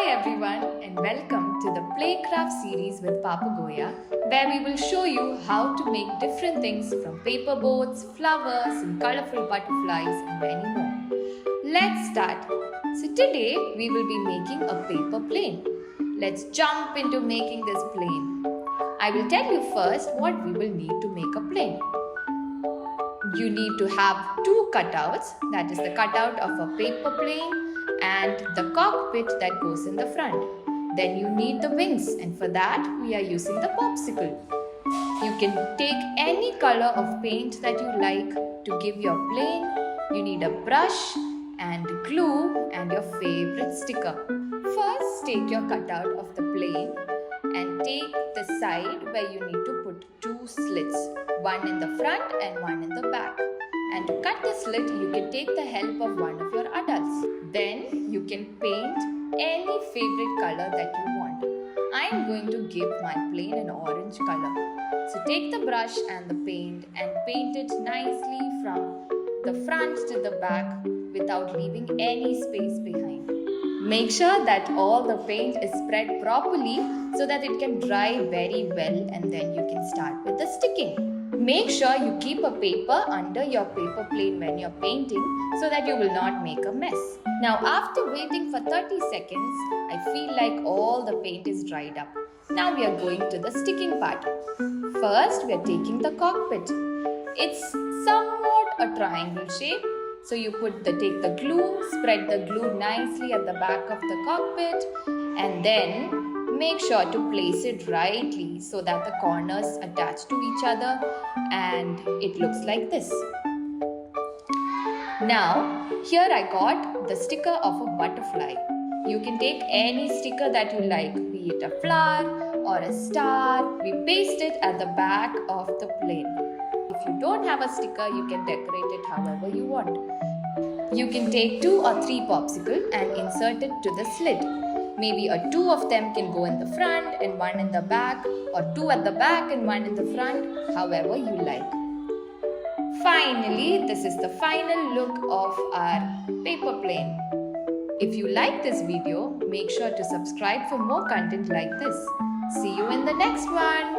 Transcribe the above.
everyone and welcome to the Playcraft series with Papagoya, where we will show you how to make different things from paper boats, flowers and colorful butterflies and many more. Let's start. So today we will be making a paper plane. Let's jump into making this plane. I will tell you first what we will need to make a plane. You need to have two cutouts, that is the cutout of a paper plane and the cockpit that goes in the front. Then you need the wings, and for that we are using the popsicle. You can take any color of paint that you like to give your plane. You need a brush and glue and your favorite sticker. First, take your cutout of the plane and take the side where you need to put two slits, one in the front and one in the back. And to cut the slit, you can take the help of one of your adults. Then you can paint any favorite color that you want. I am going to give my plane an orange color. So take the brush and the paint and paint it nicely from the front to the back without leaving any space behind. Make sure that all the paint is spread properly so that it can dry very well, and then you can start with the sticking. Make sure you keep a paper under your paper plane when you're painting so that you will not make a mess. Now after waiting for 30 seconds, I feel like all the paint is dried up. Now we are going to the sticking part. First we are taking the cockpit. It's somewhat a triangle shape. So you take the glue, spread the glue nicely at the back of the cockpit, and then make sure to place it rightly so that the corners attach to each other and it looks like this. Now here I got the sticker of a butterfly. You can take any sticker that you like, be it a flower or a star. We paste it at the back of the plane. If you don't have a sticker, you can decorate it however you want. You can take 2 or 3 popsicles and insert it to the slit. Maybe 2 of them can go in the front and 1 in the back, or 2 at the back and 1 in the front, however you like. Finally, this is the final look of our paper plane. If you like this video, make sure to subscribe for more content like this. See you in the next one.